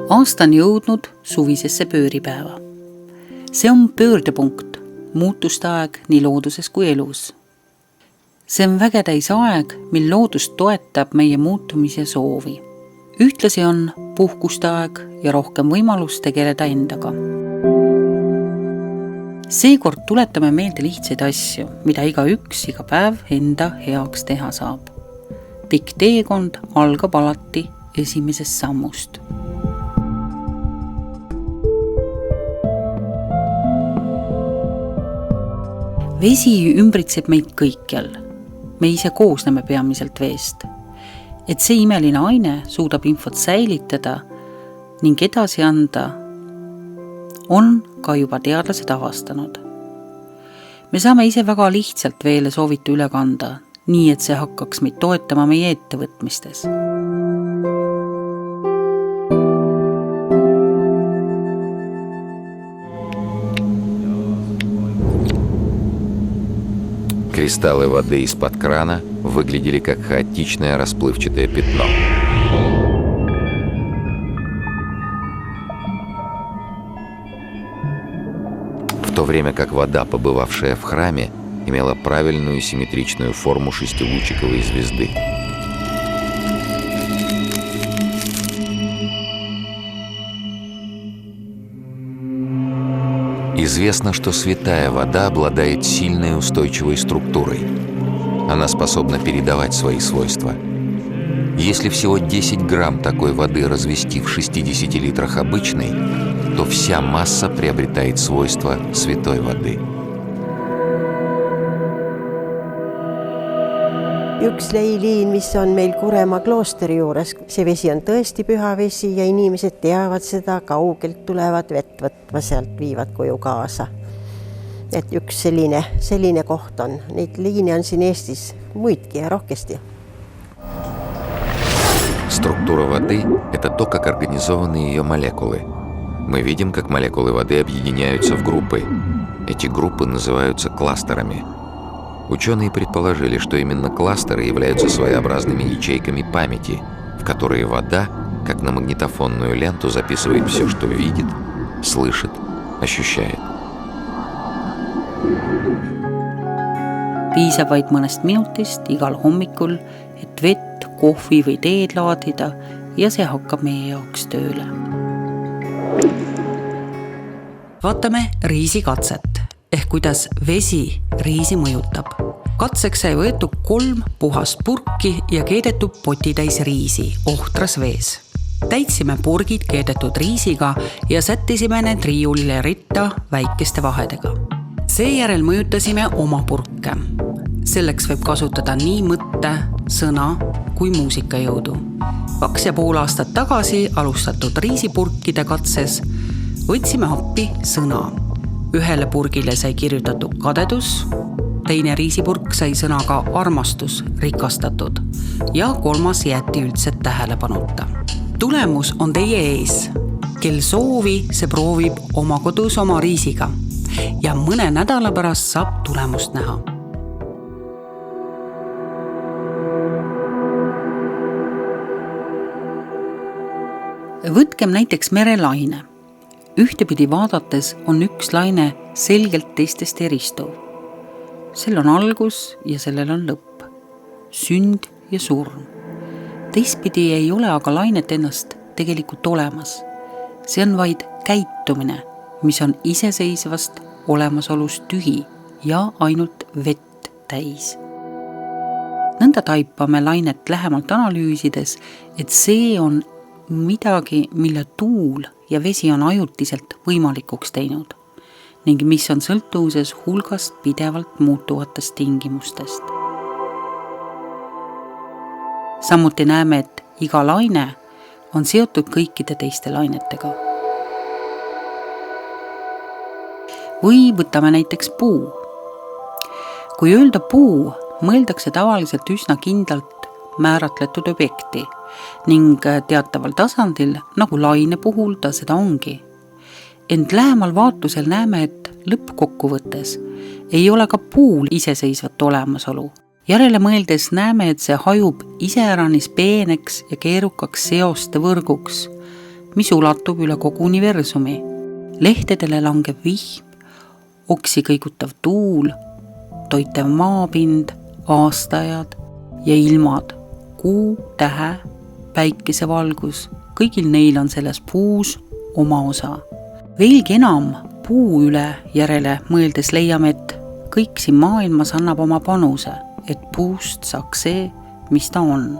Aasta on jõudnud suvisesse pööripäeva. See on pöördepunkt, muutuste aeg nii looduses kui elus. See on vägetäis aeg, mil loodus toetab meie muutumise soovi. Ühtlasi on puhkuste aeg ja rohkem võimalus tegeleda endaga. Seekord tuletame meelde lihtsaid asju, mida igaüks iga päev enda heaks teha saab. Pikk teekond algab alati esimesest sammust. Vesi ümbritseb meid kõikjal. Me ise koosneme peamiselt veest. Et see imeline aine suudab infot säilitada ning edasi anda, on ka juba teadlased avastanud. Me saame ise väga lihtsalt veele soovitu üle kanda, nii et see hakkaks meid toetama meie ettevõtmistes. Кристаллы воды из-под крана выглядели как хаотичное расплывчатое пятно. В то время как вода, побывавшая в храме, имела правильную симметричную форму шестилучиковой звезды. Известно, что святая вода обладает сильной устойчивой структурой. Она способна передавать свои свойства. Если всего 10 грамм такой воды развести в 60 литрах обычной, то вся масса приобретает свойства святой воды. Üks leiliin, mis on meil Kuremaa kloosteri juures. See vesi on tõesti püha vesi ja inimesed teavad seda, kaugelt tulevad vett võtma, sealt viivad koju kaasa. Et üks selline koht on. Neid liine on siin Eestis muidki ja rohkesti. Структура воды – это то, как организованы ее молекулы. Мы видим, как молекулы воды объединяются в группы. Эти группы называются кластерами. Ученые предположили, что именно кластеры являются своеобразными ячейками памяти, в которые вода, как на магнитофонную ленту, записывает все, что видит, слышит, ощущает. Piisab vaid mõnest minutist igal hommikul, et vett, kohvi või teed laadida ja see hakkab meie jaoks tööle. Vaatame riisikatset ehk kuidas vesi riisi mõjutab. Katseks sai võetud 3 puhast purki ja keedetud potitäis riisi ohtras vees. Täitsime purgid keedetud riisiga ja sättisime need riiulile ritta väikeste vahedega. Seejärel mõjutasime oma purke. Selleks võib kasutada nii mõtte, sõna kui muusikajõudu. 2,5 aastat tagasi alustatud riisipurkide katses võtsime appi sõna. Ühele purgile sai kirjutatud kadedus, teine riisipurk sai sõnaga armastus rikastatud ja 3. jäeti üldse tähelepanuta. Tulemus on teie ees. Kel soovi, see proovib oma kodus oma riisiga ja mõne nädala pärast saab tulemust näha. Võtkem näiteks merelaine. Ühtepidi vaadates on üks laine selgelt teistest eristuv. Sel on algus ja sellel on lõpp. Sünd ja surm. Teistpidi ei ole aga lainet ennast tegelikult olemas. See on vaid käitumine, mis on iseseisvast olemasolust tühi ja ainult vett täis. Nõnda taipame lainet lähemalt analüüsides, et see on midagi, mille tuul ja vesi on ajutiselt võimalikuks teinud ning mis on sõltuvuses hulgast pidevalt muutuvatest tingimustest. Samuti näeme, et iga laine on seotud kõikide teiste lainetega. Või võtame näiteks puu. Kui öelda puu, mõeldakse tavaliselt üsna kindlalt määratletud objekti ning teataval tasandil, nagu laine puhul ta seda ongi. Ent lähemal vaatlusel näeme, et lõppkokkuvõttes ei ole ka puul iseseisvat olemasolu. Järele mõeldes näeme, et see hajub iseäranis peeneks ja keerukaks seoste võrguks, mis ulatub üle kogu universumi. Lehtedele langeb vihm, oksi kõigutav tuul, toitev maapind, aastaajad ja ilmad, kuu, tähe, päikesevalgus, kõigil neil on selles puus oma osa. Veelgi enam puu üle järele mõeldes leiame, et kõik siin maailmas annab oma panuse, et puust saaks see, mis ta on.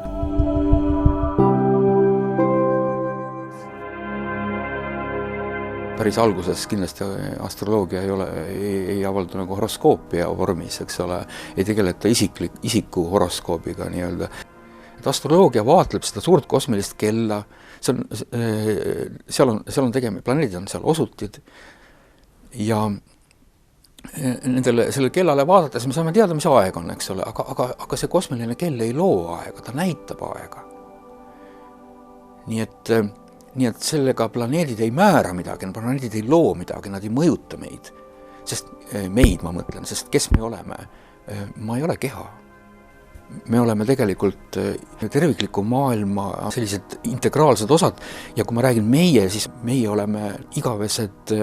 Päris alguses kindlasti astroloogia ei avaldu nagu horoskoopia vormis, eks ole, ei tegeleta isiku horoskoobiga nii-öelda. Et astroloogia vaatleb seda suurt kosmilist kella, seal on tegema, planeedid on seal osutid ja sellele kellale vaadates me saame teada, mis aeg on, eks ole, aga see kosmiline kell ei loo aega, ta näitab aega. Nii et sellega planeedid ei määra midagi, planeedid ei loo midagi, nad ei mõjuta meid. Sest meid ma mõtlen, sest kes me oleme? Ma ei ole keha. Me oleme tegelikult tervikliku maailma sellised integraalsed osad ja kui ma räägin meie, siis meie oleme igavesed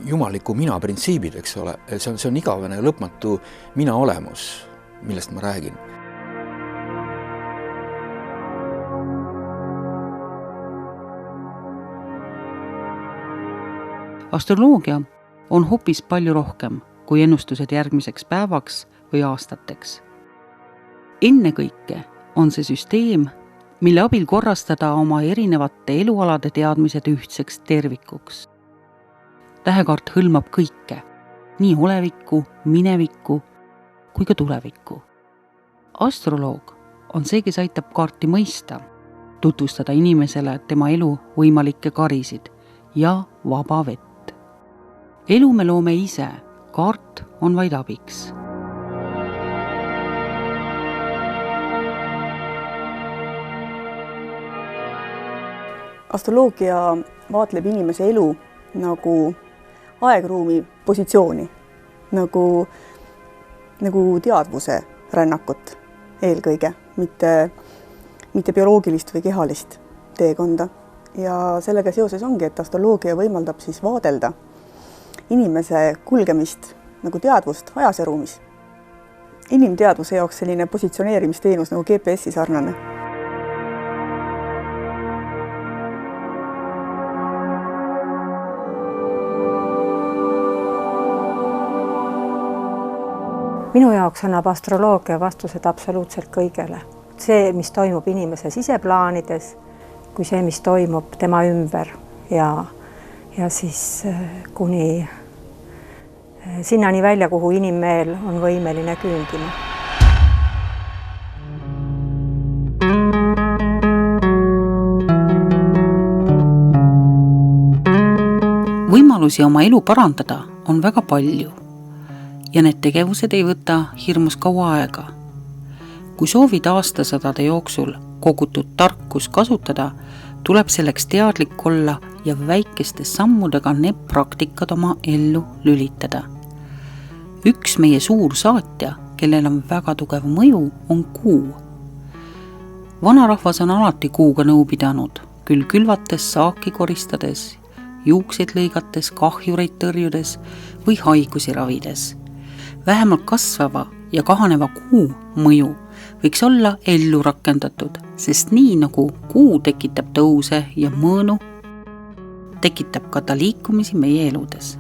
jumaliku mina printsiibid, eks ole. See on igavene lõpmatu mina olemus, millest ma räägin. Astroloogia on hoopis palju rohkem kui ennustused järgmiseks päevaks või aastateks. Ennekõike on see süsteem, mille abil korrastada oma erinevate elualade teadmised ühtseks tervikuks. Tähekaart hõlmab kõike, nii olevikku, minevikku kui ka tulevikku. Astroloog on see, kes aitab kaarti mõista, tutvustada inimesele tema elu võimalikke karisid ja vaba vett. Elu me loome ise, kaart on vaid abiks. Astroloogia vaatleb inimese elu nagu aegruumi positsiooni, nagu teadvuse rännakut eelkõige, mitte bioloogilist või kehalist teekonda. Ja sellega seoses ongi, et astroloogia võimaldab siis vaadelda inimese kulgemist nagu teadvust ajas ja ruumis. Inimteadvuse jaoks selline positsioneerimisteenus nagu GPS-i sarnane. Minu jaoks annab astroloogia vastused absoluutselt kõigele. See, mis toimub inimese siseplaanides, kui see, mis toimub tema ümber ja siis kuni sinnani välja, kuhu inimmeel on võimeline küündima. Võimalusi oma elu parandada on väga palju ja need tegevused ei võta hirmus kaua aega. Kui soovid aastasadade jooksul kogutud tarkus kasutada, tuleb selleks teadlik olla ja väikeste sammudega need praktikad oma ellu lülitada. Üks meie suur saatja, kellel on väga tugev mõju, on kuu. Vanarahvas on alati kuuga nõu pidanud, küll külvates, saaki koristades, juukseid lõigates, kahjureid tõrjudes või haigusi ravides. Vähemalt kasvava ja kahaneva kuu mõju võiks olla ellu rakendatud, sest nii nagu kuu tekitab tõuse ja mõõnu, tekitab ka ta liikumisi meie eludes.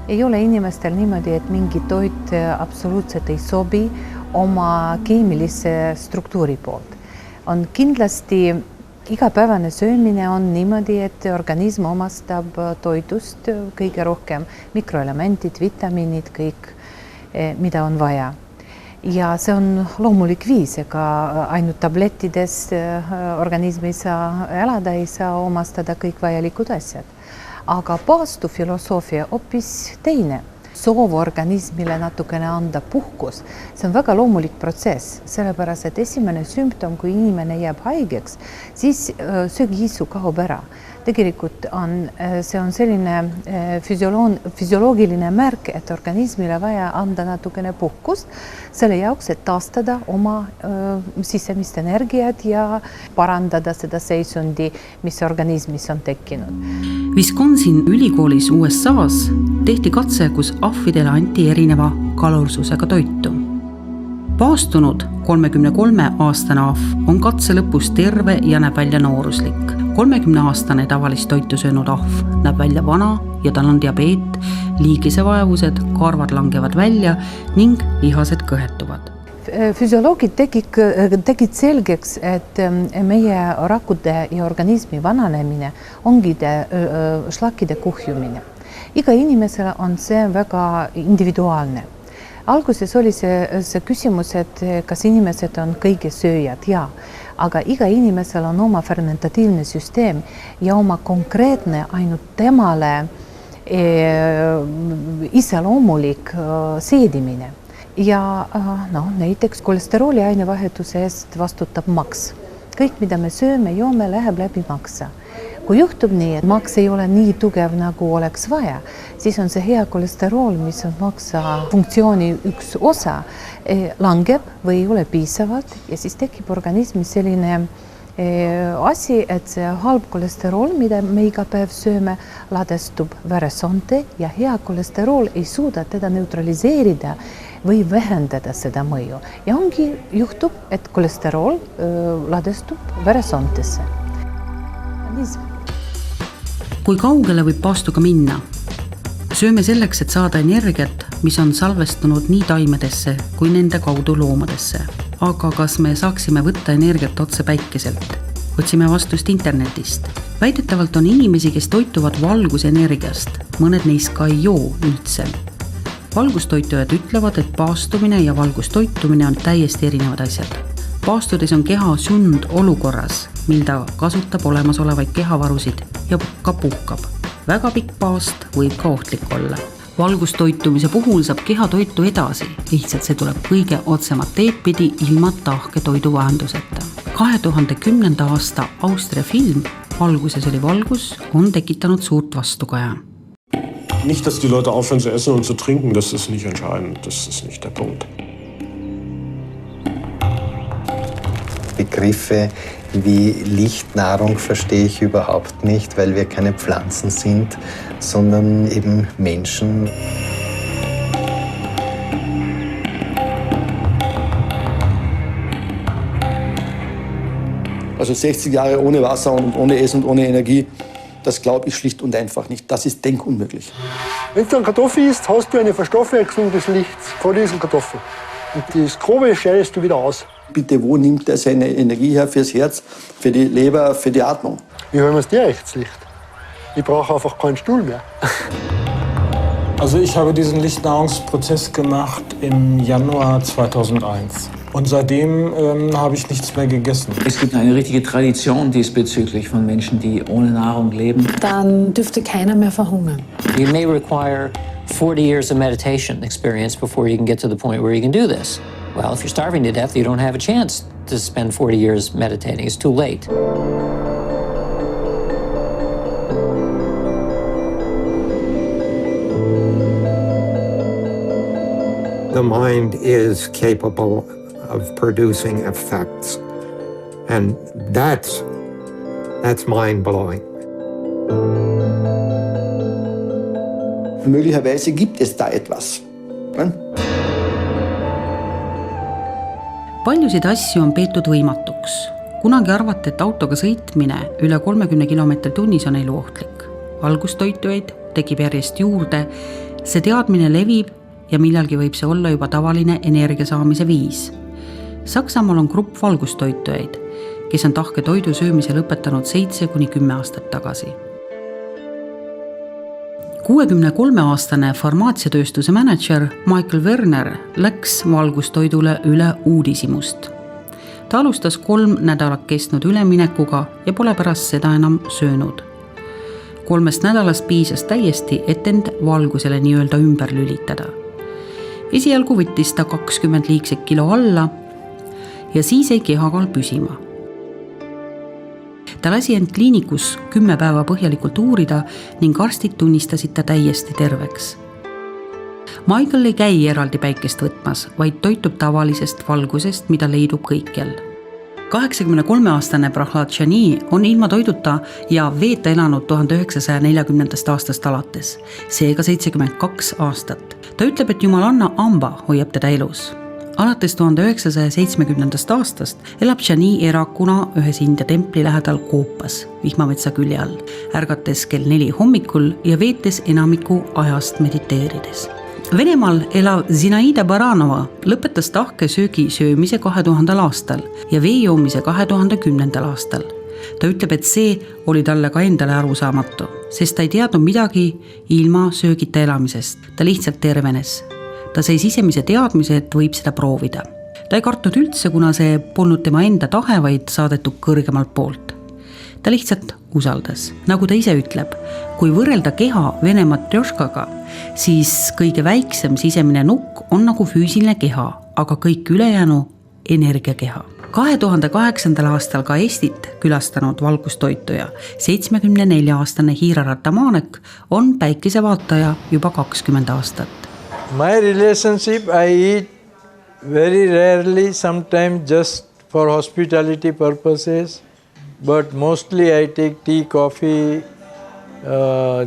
Ei ole inimestel niimoodi, et mingi toit absoluutselt ei sobi oma keemilise struktuuri poolt. On kindlasti igapäevane söömine on niimoodi, et organism omastab toidust kõige rohkem mikroelementid, vitamiinid, kõik, mida on vaja. Ja see on loomulik viis, ega ainult tablettides organism ei saa elada, ei saa omastada kõik vajalikud asjad. Aga paastufilosoofia hoopis teine. soov organismile natukene anda puhkus, see on väga loomulik protsess, sellepärast et esimene sümptom, kui inimene jääb haigeks, siis söögiisu kaob ära. Tegelikult see on selline füsioloogiline märk, et organismile vaja anda natukene puhkust selle jaoks, et taastada oma sisemist energiat ja parandada seda seisundi, mis organismis on tekkinud. Wisconsin ülikoolis USA's tehti katse, kus ahvidele anti erineva kalorsusega toitu. Paastunud 33-aastane ahv on katse lõpus terve ja näeb välja nooruslik. 30-aastane tavalist toitu söönud ahv näeb välja vana ja tal on diabeet, liigisevaevused, karvad langevad välja ning lihased kõhetuvad. Füsioloogid tegid selgeks, et meie rakkude ja organismi vananemine ongi šlakkide kuhjumine. Iga inimesele on see väga individuaalne. Alguses oli see küsimus, et kas inimesed on kõige sööjad, aga iga inimesel on oma fermentatiivne süsteem ja oma konkreetne ainult temale iseloomulik seedimine. Ja näiteks kolesterooli ainevahetuse eest vastutab maks. Kõik, mida me sööme, joome, läheb läbi maksa. Kui juhtub nii, et maks ei ole nii tugev, nagu oleks vaja, siis on see hea kolesterool, mis on maksa funktsiooni üks osa, langeb või ei ole piisavalt ja siis tekib organismis selline asi, et see halb kolesterool, mida me iga päev sööme, ladestub veresoonte ja hea kolesterool ei suuda teda neutraliseerida või vähendada seda mõju. Ja ongi juhtub, et kolesterool ladestub veresoontesse. Kui kaugele võib paastuga minna? Sööme selleks, et saada energiat, mis on salvestunud nii taimedesse kui nende kaudu loomadesse. Aga kas me saaksime võtta energiat otse päikeselt? Otsime vastust internetist. Väidetavalt on inimesi, kes toituvad valgusenergiast. Mõned neist ka ei joo üldse. Valgustoitujad ütlevad, et paastumine ja valgustoitumine on täiesti erinevad asjad. Paastudes on keha sund olukorras, mil ta kasutab olemasolevaid kehavarusid ja ka puhkab. Väga pikk paast võib ka ohtlik olla. Valgustoitumise puhul saab keha toitu edasi, lihtsalt see tuleb kõige otsemat teed pidi ilma tahke toidu vahenduseta. 2010. aasta Austria film Valguses oli valgus on tekitanud suurt vastukaja. Nicht, dass die Leute aufhören zu essen und zu trinken, das ist nicht entscheidend, das ist nicht der Punkt. Begriffe wie Lichtnahrung verstehe ich überhaupt nicht, weil wir keine Pflanzen sind, sondern eben Menschen. Also 60 Jahre ohne Wasser und ohne Essen und ohne Energie, das glaube ich schlicht und einfach nicht. Das ist denkunmöglich. Wenn du eine Kartoffel isst, hast du eine Verstoffwechslung des Lichts vor diesen Kartoffeln. Und das Grobe scheidest du wieder aus. Bitte, wo nimmt er seine Energie her fürs Herz, für die Leber, für die Atmung? Wie holen wir es dir rechts Licht? Ich brauche einfach keinen Stuhl mehr. Also ich habe diesen Lichtnahrungsprozess gemacht im Januar 2001. Und seitdem habe ich nichts mehr gegessen. Es gibt eine richtige Tradition diesbezüglich von Menschen, die ohne Nahrung leben. Dann dürfte keiner mehr verhungern. You may require 40 years of meditation experience before you can get to the point where you can do this. Well, if you're starving to death, you don't have a chance to spend 40 years meditating. It's too late. The mind is capable of producing effects, and that's mind-blowing. Möglicherweise gibt es da etwas. Paljusid asju on peetud võimatuks. Kunagi arvati, et autoga sõitmine üle 30 km tunnis on eluohtlik. Valgustoitujaid tekib järjest juurde, see teadmine levib ja millalgi võib see olla juba tavaline energia saamise viis. Saksamaal on grupp valgustoitujaid, kes on tahke toidu söömise lõpetanud 7–10 aastat tagasi. 63-aastane farmaatsiatööstuse manager Michael Werner läks valgustoidule üle uudishimust. Ta alustas 3 nädalat kestnud üleminekuga ja pole pärast seda enam söönud. 3 nädalast piisas täiesti, et end valgusele nii-öelda ümber lülitada. Esialgu võttis ta 20 liigset kilo alla ja siis jäi kehakaal püsima. Ta lasi end kliinikus 10 päeva põhjalikult uurida ning arstid tunnistasid ta täiesti terveks. Michael ei käi eraldi päikest võtmas, vaid toitub tavalisest valgusest, mida leidub kõikjal. 83-aastane Prahlad Chani on ilma toiduta ja veeta elanud 1940. aastast alates, seega 72 aastat. Ta ütleb, et Jumalanna amba hoiab teda elus. Alates 1970. aastast elab Chani erakuna ühes India templi lähedal koopas vihmametsa külje all, ärgates kell 4 hommikul ja veetes enamiku ajast mediteerides. Venemaal elav Zinaida Baranova lõpetas tahke söögi söömise 2000. aastal ja vee joomise 2010. aastal. Ta ütleb, et see oli talle ka endale arusaamatu, sest ta ei teadnud midagi ilma söögita elamisest. Ta lihtsalt tervenes. Ta sai sisemise teadmise, et võib seda proovida. Ta ei kartnud üldse, kuna see polnud tema enda tahe, vaid saadetud kõrgemalt poolt. Ta lihtsalt usaldas. Nagu ta ise ütleb, kui võrrelda keha Vene matrjoškaga, siis kõige väiksem sisemine nukk on nagu füüsiline keha, aga kõik ülejäänu energiakeha. 2008. aastal ka Eestit külastanud valgustoituja, 74-aastane Hiira Ratamanek on päikesevaataja juba 20 aastat. My relationship, I eat very rarely, sometimes just for hospitality purposes, but mostly I take tea, coffee,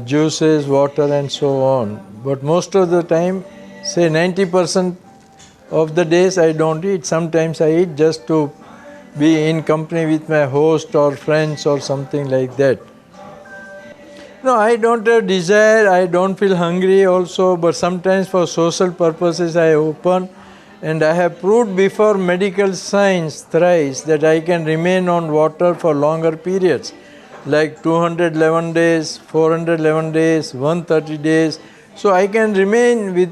juices, water and so on. But most of the time, say 90% of the days I don't eat. Sometimes I eat just to be in company with my host or friends or something like that. No, I don't have desire, I don't feel hungry also, but sometimes for social purposes I open, and I have proved before medical science thrice that I can remain on water for longer periods, like 211 days, 411 days, 130 days. So I can remain with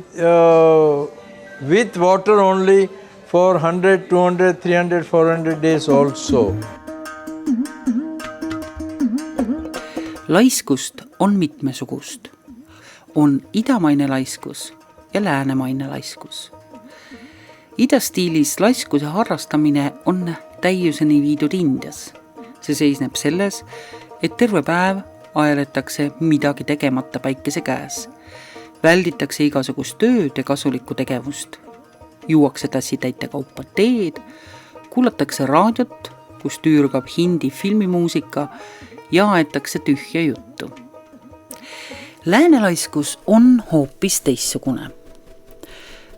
water only for 100, 200, 300, 400 days also. Laiskust on mitmesugust. On idamaine laiskus ja läänemaine laiskus. Idastiilis laiskuse harrastamine on täiuseni viidud Indias. See seisneb selles, et terve päev aeletakse midagi tegemata päikese käes. Välditakse igasugust tööd ja kasulikku tegevust. Juuakse tassitäite kaupa teed, kuulatakse raadiot, kus tüürgab hindi filmimuusika ja aetakse tühja juttu. Läänelaiskus on hoopis teissugune.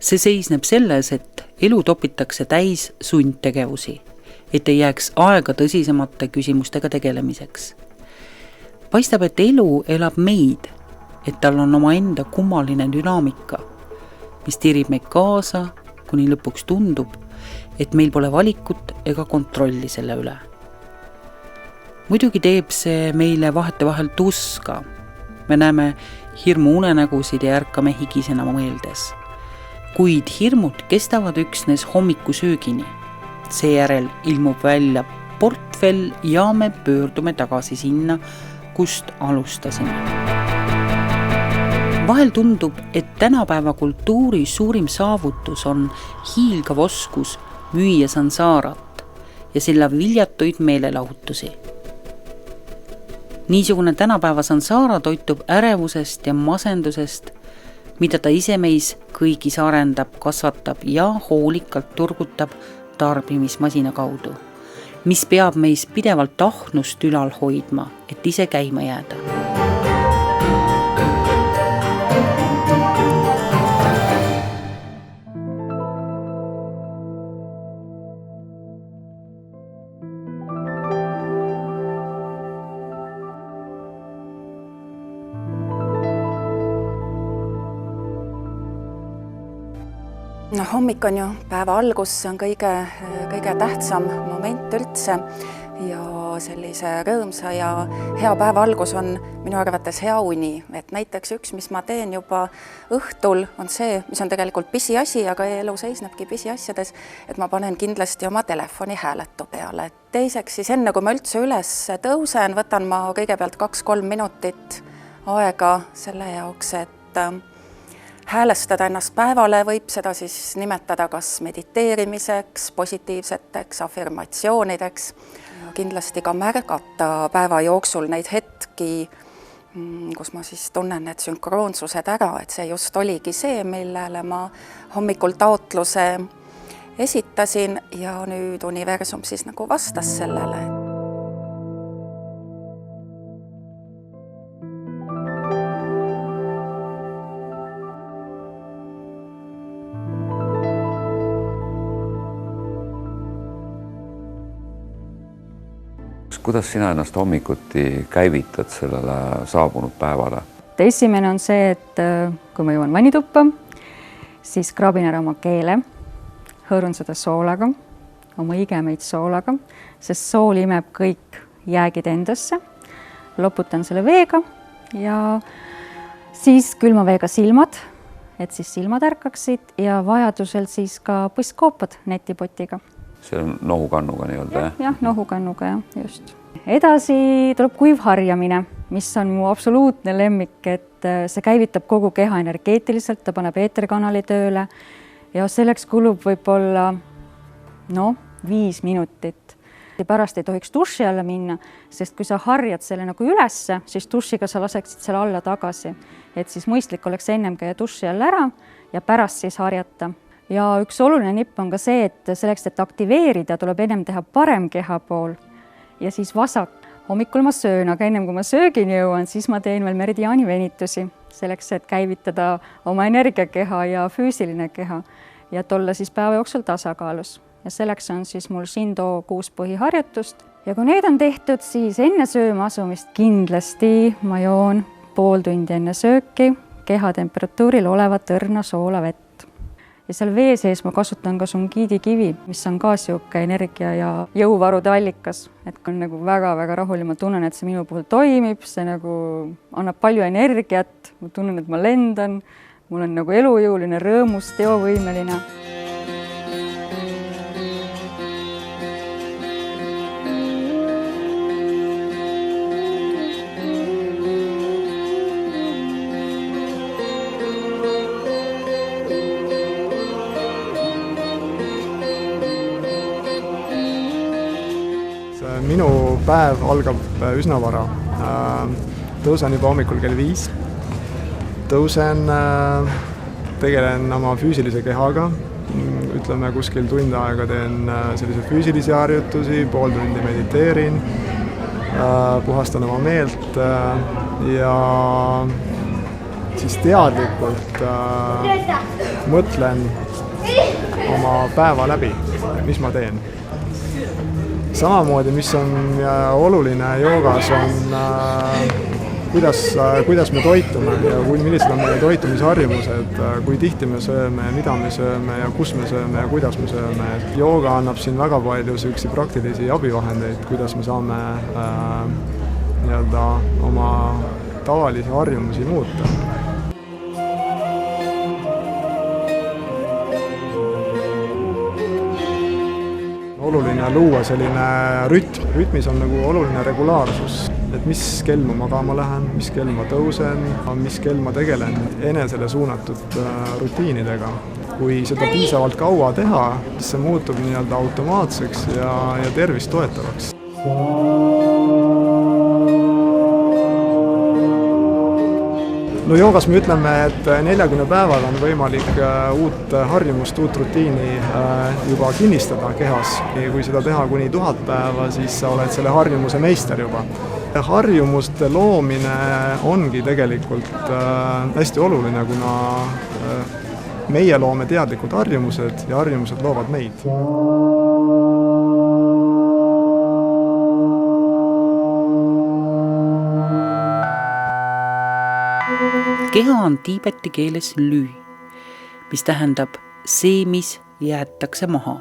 See seisneb selles, et elu topitakse täis sundtegevusi, et ei jääks aega tõsisemate küsimustega tegelemiseks. Paistab, et elu elab meid, et tal on oma enda kummaline dünaamika, mis tirib meid kaasa, kuni lõpuks tundub, et meil pole valikut ega kontrolli selle üle. Muidugi teeb see meile vahetevahel tuska. Me näeme hirmu unenägusid ja ärkame higisena mõeldes. Kuid hirmud kestavad üksnes hommikusöögini. Seejärel ilmub välja portfell ja me pöördume tagasi sinna, kust alustasime. Vahel tundub, et tänapäeva kultuuri suurim saavutus on hiilgav oskus müüa sansaarat ja silla viljatuid meelelahutusi. Niisugune tänapäeva sansaara toitub ärevusest ja masendusest, mida ta ise meis kõigis arendab, kasvatab ja hoolikalt turgutab tarbimismasina kaudu, mis peab meis pidevalt ahnust ülal hoidma, et ise käima jääda. No, hommik on ju päeva algus, see on kõige tähtsam moment üldse ja sellise rõõmsa ja hea päeva algus on minu arvates hea uni. Et näiteks üks, mis ma teen juba õhtul, on see, mis on tegelikult pisiasi, aga elu seisnebki pisiasjades, et ma panen kindlasti oma telefoni hääletu peale. Teiseks siis enne, kui ma üldse üles tõusen, võtan ma kõigepealt 2-3 minutit aega selle jaoks, et häälestada ennast päevale, võib seda siis nimetada kas mediteerimiseks, positiivseteks afirmatsioonideks. Kindlasti ka märgata päeva jooksul neid hetki, kus ma siis tunnen need sünkroonsused ära, et see just oligi see, millele ma hommikul taotluse esitasin ja nüüd universum siis nagu vastas sellele. Kuidas sina ennast hommikuti käivitad sellele saabunud päevale? Esimene on see, et kui ma jõuan vannituppa, siis kraabin ära oma keele, hõõrun seda soolaga, oma igemeid soolaga, sest sool imeb kõik jäägid endasse, loputan selle veega ja siis külma veega silmad, et siis silmad ärkaksid ja vajadusel siis ka põskkoopad netipotiga. See on nohukannuga nii-öelda, jah? Jah, nohukannuga, jah, just. Edasi tuleb kuivharjamine, mis on mu absoluutne lemmik, et see käivitab kogu keha energeetiliselt, ta paneb eeterkanali tööle ja selleks kulub võib-olla 5 minutit. Pärast ei tohiks duši alla minna, sest kui sa harjad selle nagu ülesse, siis dušiga sa laseksid selle alla tagasi. Et siis mõistlik oleks ennem käia duši all ära ja pärast siis harjata. Ja üks oluline nipp on ka see, et selleks, et aktiveerida, tuleb ennem teha parem kehapool ja siis vasak. Hommikul ma söön, aga ennem kui ma söögini jõuan, siis ma teen veel meridiaani venitusi selleks, et käivitada oma energiakeha ja füüsiline keha ja et olla siis päeva jooksul tasakaalus. Ja selleks on siis mul Shindo 6 põhiharjutust. Ja kui need on tehtud, siis enne sööma asumist kindlasti ma joon pool tundi enne sööki kehatemperatuuril olevat õrna soolavett. Ja seal vee sees ma kasutan ka sungiidi kivi, mis on ka siuke energia ja jõuvarude allikas. Et kui on nagu väga-väga rahul ja ma tunnen, et see minu puhul toimib, see nagu annab palju energiat, ma tunnen, et ma lendan, mul on nagu elujõuline, rõõmus, teovõimeline. Minu päev algab üsna vara. Tõusen juba hommikul kell 5. Tõusen, tegelen oma füüsilise kehaga. Ütleme, kuskil tund aega teen sellise füüsilisi harjutusi, pool tundi mediteerin, puhastan oma meelt ja siis teadlikult mõtlen oma päeva läbi, mis ma teen. Samamoodi, mis on oluline joogas, on kuidas me toitume ja millised on meie toitumisharjumused, kui tihti me sööme, mida me sööme ja kus me sööme ja kuidas me sööme. Jooga annab siin väga palju selliseid praktilisi abivahendeid, kuidas me saame oma tavalisi harjumusi muuta. Oluline luua selline rütm. Rütmis on nagu oluline regulaarsus, et mis kell ma magama lähen, mis kell ma tõusen, mis kell ma tegelen enesele suunatud rutiinidega. Kui seda piisavalt kaua teha, siis see muutub nii-öelda automaatseks ja tervist toetavaks. No joogas me ütleme, et 40 päeval on võimalik uut harjumust, uut rutiini juba kinnistada kehas. Kui seda teha kuni 1000 päeva, siis sa oled selle harjumuse meister juba. Harjumuste loomine ongi tegelikult hästi oluline, kuna meie loome teadlikud harjumused ja harjumused loovad meid. Keha on tiibeti keeles lü, mis tähendab see, mis jäetakse maha.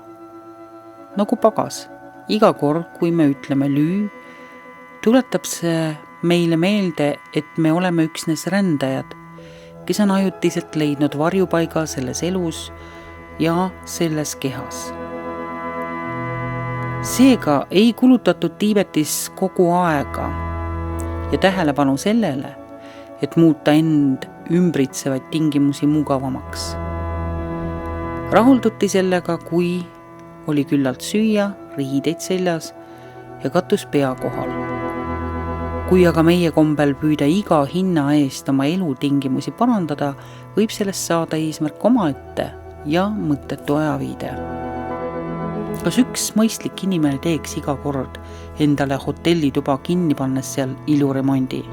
Nagu pagas, iga kord, kui me ütleme lü, tuletab see meile meelde, et me oleme üksnes rändajad, kes on ajutiselt leidnud varjupaiga selles elus ja selles kehas. Seega ei kulutatud Tiibetis kogu aega ja tähelepanu sellele, et muuta end ümbritsevaid tingimusi mugavamaks. Rahulduti sellega, kui oli küllalt süüa, riideid seljas ja katus pea kohal. Kui aga meie kombel püüda iga hinna eest oma elutingimusi parandada, võib sellest saada eesmärk omaette ja mõttetu ajaviide. Kas üks mõistlik inimene teeks iga kord endale hotellituba kinni pannes seal iluremondi?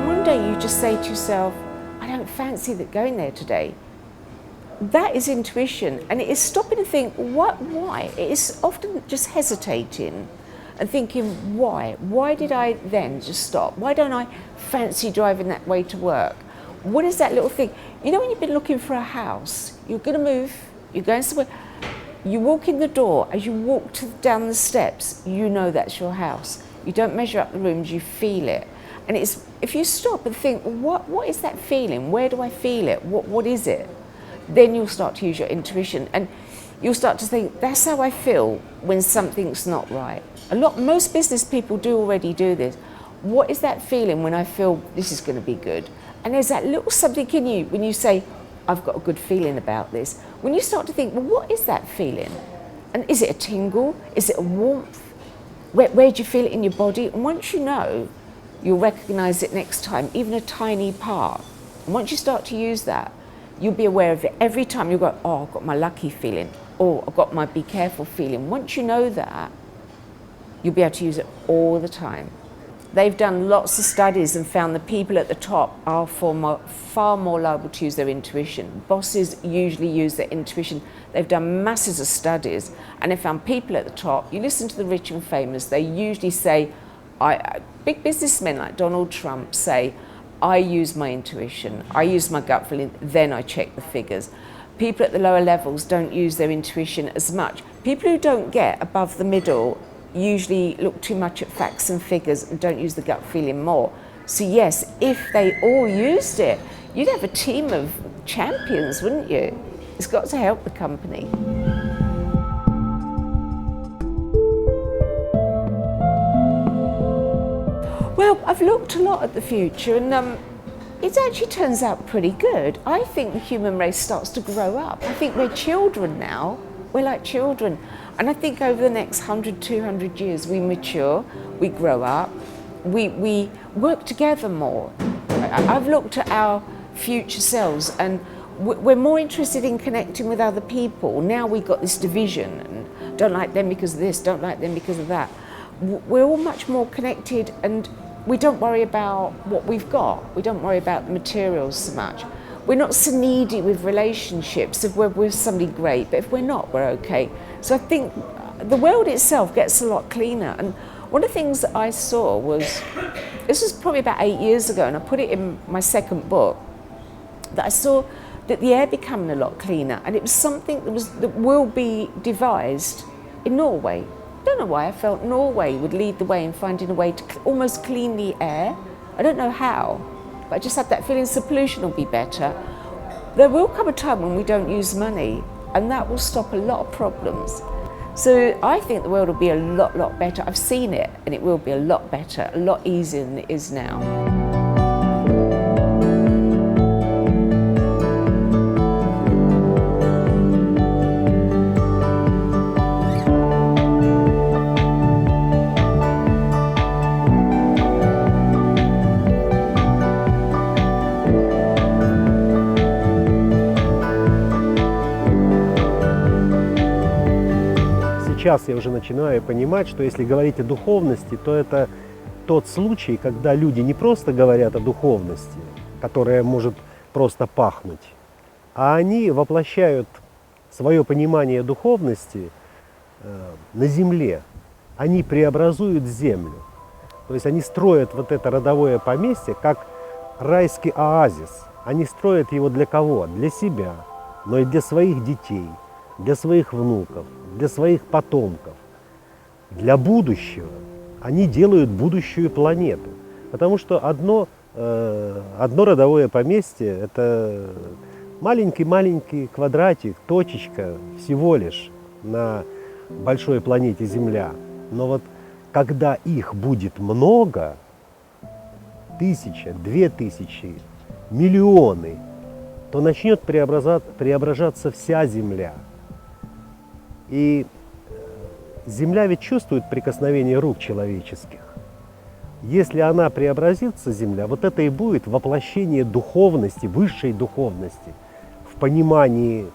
One day you just say to yourself, I don't fancy that going there today. That is intuition, and it is stopping to think, why? It is often just hesitating and thinking, why? Why did I then just stop? Why don't I fancy driving that way to work? What is that little thing? You know when you've been looking for a house, you're going to move, you're going somewhere, you walk in the door, as you walk down the steps, you know that's your house. You don't measure up the rooms, you feel it. And it's, if you stop and think, what is that feeling? Where do I feel it? What is it? Then you'll start to use your intuition and you'll start to think, that's how I feel when something's not right. Most business people do already do this. What is that feeling when I feel this is going to be good? And there's that little something in you when you say, I've got a good feeling about this. When you start to think, well, what is that feeling? And is it a tingle? Is it a warmth? Where do you feel it in your body? And once you know, you'll recognize it next time, even a tiny part. And once you start to use that, you'll be aware of it. Every time you go, oh, I've got my lucky feeling, or I've got my be careful feeling. Once you know that, you'll be able to use it all the time. They've done lots of studies and found the people at the top are far more liable to use their intuition. Bosses usually use their intuition. They've done masses of studies and they found people at the top, you listen to the rich and famous, they usually say, big businessmen like Donald Trump say, I use my intuition, I use my gut feeling, then I check the figures. People at the lower levels don't use their intuition as much. People who don't get above the middle usually look too much at facts and figures and don't use the gut feeling more. So yes, if they all used it, you'd have a team of champions, wouldn't you? It's got to help the company. Well, I've looked a lot at the future and it actually turns out pretty good. I think the human race starts to grow up. I think we're children now. We're like children. And I think over the next 100, 200 years, we mature, we grow up, we work together more. I've looked at our future selves and we're more interested in connecting with other people. Now we've got this division and don't like them because of this, don't like them because of that. We're all much more connected and we don't worry about what we've got. We don't worry about the materials so much. We're not so needy with relationships if we're with somebody great, but if we're not, we're okay. So I think the world itself gets a lot cleaner. And one of the things that I saw was, this was probably about 8 years ago, and I put it in my second book, that I saw that the air becoming a lot cleaner, and it was something that will be devised in Norway. I don't know why I felt Norway would lead the way in finding a way to almost clean the air. I don't know how, but I just had that feeling so pollution will be better. There will come a time when we don't use money, and that will stop a lot of problems. So I think the world will be a lot better. I've seen it, and it will be a lot better, a lot easier than it is now. Сейчас я уже начинаю понимать, что если говорить о духовности, то это тот случай, когда люди не просто говорят о духовности, которая может просто пахнуть, а они воплощают свое понимание духовности на земле. Они преобразуют землю. То есть они строят вот это родовое поместье как райский оазис. Они строят его для кого? Для себя, но и для своих детей, для своих внуков, для своих потомков. для будущего. Они делают будущую планету. Потому что одно родовое поместье – это маленький-маленький квадратик, точечка всего лишь на большой планете Земля. Но вот когда их будет много, 1000, 2000, миллионы, то начнет преображаться вся Земля. И Земля ведь чувствует прикосновение рук человеческих. Если она преобразится, Земля, вот это и будет воплощение духовности, высшей духовности, в понимании,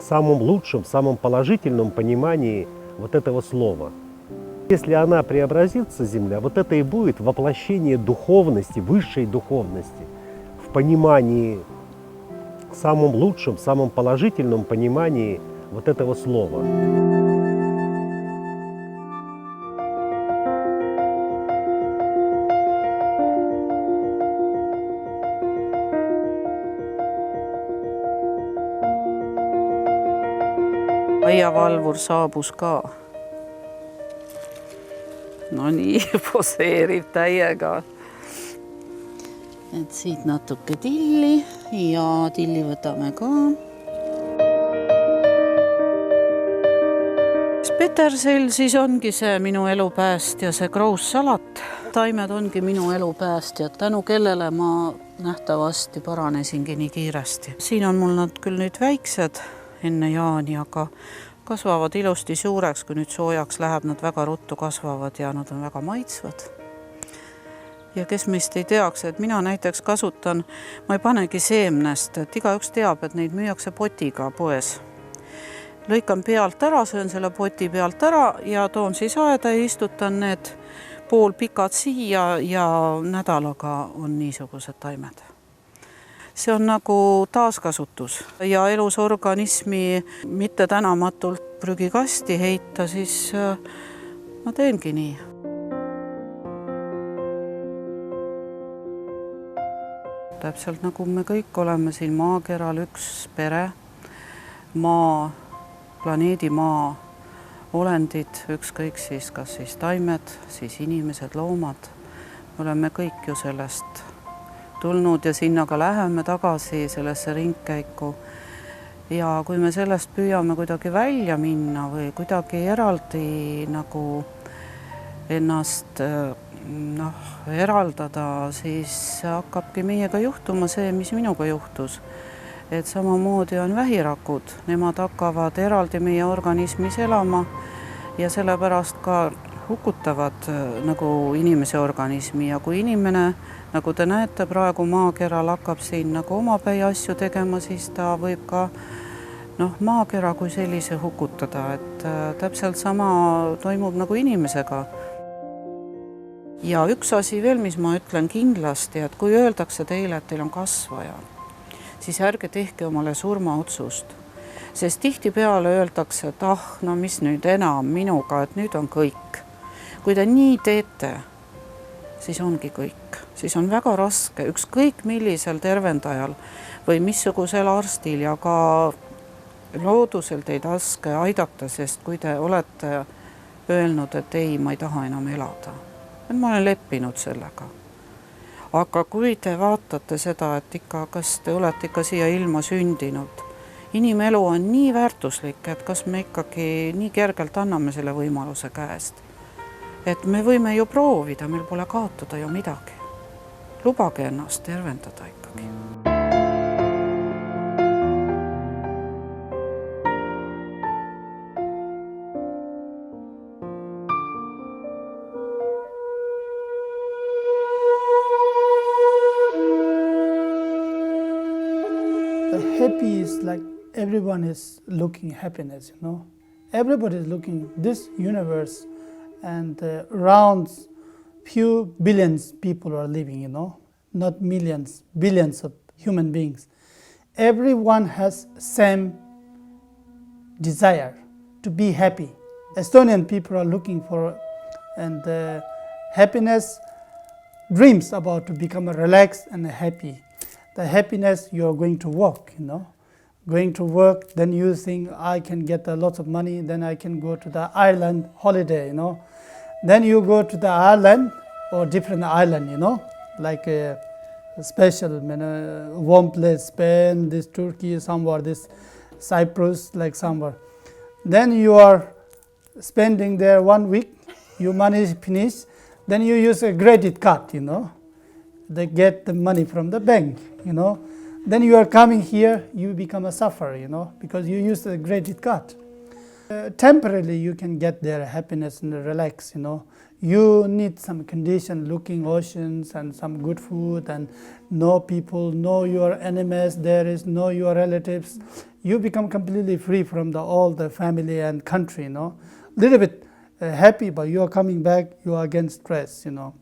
самом лучшем, самом положительном понимании вот этого слова. Если она преобразится, Земля, вот это и будет воплощение духовности, высшей духовности, в понимании, самом лучшем, самом положительном понимании вот этого слова. aiavalvur saabus ka. No nii, poseerib täiega. Et siit natuke tilli ja tilli võtame ka. Petersell siis ongi see minu elupäästja, see kroussalat. Taimed ongi minu elupäästjad, tänu kellele ma nähtavasti paranesingi nii kiiresti. Siin on mul nad küll nüüd väiksed enne jaani, aga kasvavad ilusti suureks, kui nüüd soojaks läheb, nad väga ruttu kasvavad ja nad on väga maitsvad. Ja kes meist ei teaks, et mina näiteks kasutan, ma ei panegi seemnest, et igaüks teab, et neid müüakse potiga poes. Lõikan pealt ära, söön selle poti pealt ära ja toon siis aeda ja istutan need pool pikad siia ja nädalaga on niisugused taimed. See on nagu taaskasutus ja elus organismi mitte tänamatult prügikasti heita, siis ma teengi nii. Täpselt nagu me kõik oleme siin maakeral üks pere, maa, planeedi maa, olendid, ükskõik siis, kas siis taimed, siis inimesed, loomad. Me oleme kõik ju sellest tulnud ja sinna ka läheme tagasi sellesse ringkäiku. Ja kui me sellest püüame kuidagi välja minna või kuidagi eraldi nagu ennast eraldada, siis hakkabki meiega juhtuma see, mis minuga juhtus. Et samamoodi on vähirakud, nemad hakkavad eraldi meie organismis elama ja sellepärast ka hukutavad nagu inimese organismi ja kui inimene, nagu te näete, praegu maakeral hakkab siin nagu omapäi asju tegema, siis ta võib ka maakera kui sellise hukutada, et täpselt sama toimub nagu inimesega. Ja üks asi veel, mis ma ütlen kindlasti, et kui öeldakse teile, et teil on kasvaja, siis ärge tehke omale surmaotsust. Sest tihtipeale öeldakse, et mis nüüd enam minuga, et nüüd on kõik. Kui te nii teete, siis ongi kõik. Siis on väga raske, ükskõik millisel tervendajal või missugusel arstil ja ka loodusel teid raske aidata, sest kui te olete öelnud, et ei, ma ei taha enam elada. Ma olen leppinud sellega. Aga kui te vaatate seda, et kas te olete ikka siia ilma sündinud, inimelu on nii väärtuslik, et kas me ikkagi nii kergelt anname selle võimaluse käest. Et me võime ju proovida, meil pole kaotada ju midagi. Lubage ennast tervendada ikkagi. Happy is like everyone is looking happiness, Everybody is looking this universe and around few billions people are living, Not millions, billions of human beings. Everyone has same desire to be happy. Estonian people are looking for and happiness, dreams about to become relaxed and happy. The happiness you are going to walk, going to work, then you think I can get a lot of money, then I can go to the island holiday, you know. Then you go to the island or different island, you know, like a special, you know, warm place, Spain, this Turkey, somewhere, this Cyprus, like somewhere. Then you are spending there 1 week, you money finish, then you use a credit card, you know. They get the money from the bank, you know. Then you are coming here, you become a sufferer, you know, because you use the credit card. Temporarily, you can get their happiness and relax, you know. You need some condition, looking oceans and some good food and know people, know your enemies, know your relatives. You become completely free from all the family and country, you know. Little bit happy, but you are coming back, you are again stressed, you know.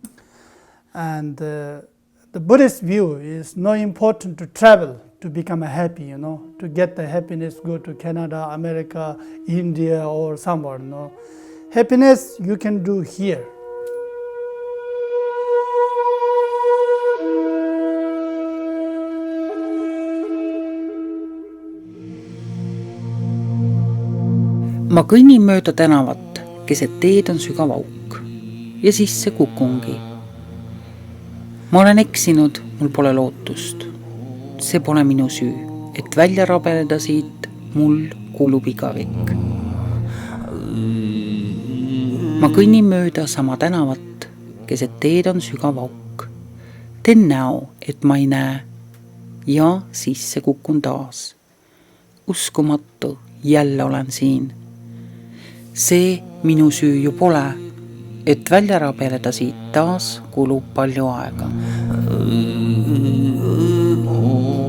And the Buddhist view is not important to travel to become happy, you know, to get the happiness, go to Canada, America, India, or somewhere, you know. Happiness you can do here. Ma kõnnin mööda tänavat, keset teed on sügav auk ja sisse kukungi. Ma olen eksinud, mul pole lootust. See pole minu süü, et välja rabeleda siit, mul kulub igavik. Ma kõnnin mööda sama tänavat, keset teed on sügav auk. Teen näo, et ma ei näe ja sisse kukun taas. Uskumatu, jälle olen siin. See minu süü ju pole, et välja rabeleda siit taas kulub palju aega.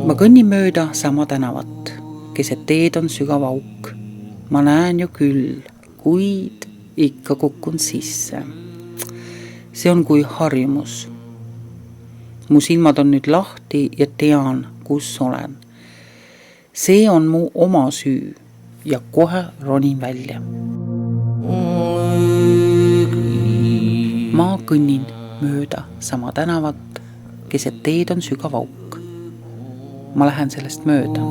Ma kõnnin mööda sama tänavat, keset teed on sügav auk. Ma näen ju küll, kuid ikka kukun sisse. See on kui harjumus. Mu silmad on nüüd lahti ja tean, kus olen. See on mu oma süü ja kohe ronin välja. Ma kõnnin mööda sama tänavat, keset teed on sügav auk. Ma lähen sellest mööda.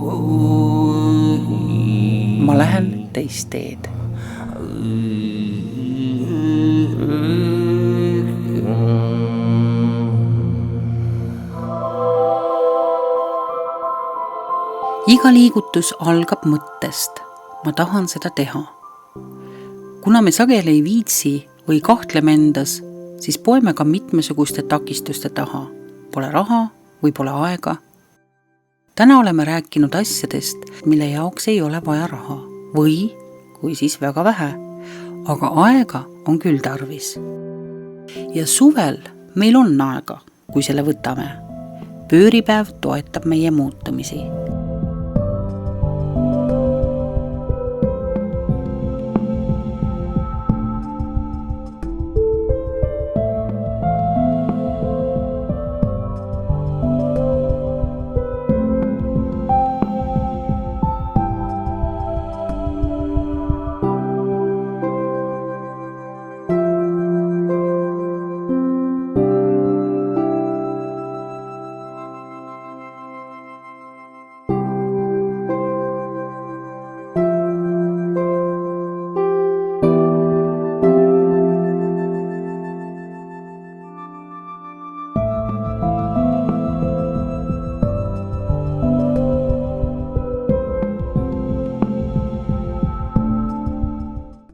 Ma lähen teist teed. Iga liigutus algab mõttest. Ma tahan seda teha. Kuna me sageli ei viitsi või kahtleme endas, siis poeme ka mitmesuguste takistuste taha. Pole raha või pole aega. Täna oleme rääkinud asjadest, mille jaoks ei ole vaja raha. Või, kui siis väga vähe. Aga aega on küll tarvis. Ja suvel meil on aega, kui selle võtame. Pööripäev toetab meie muutumisi.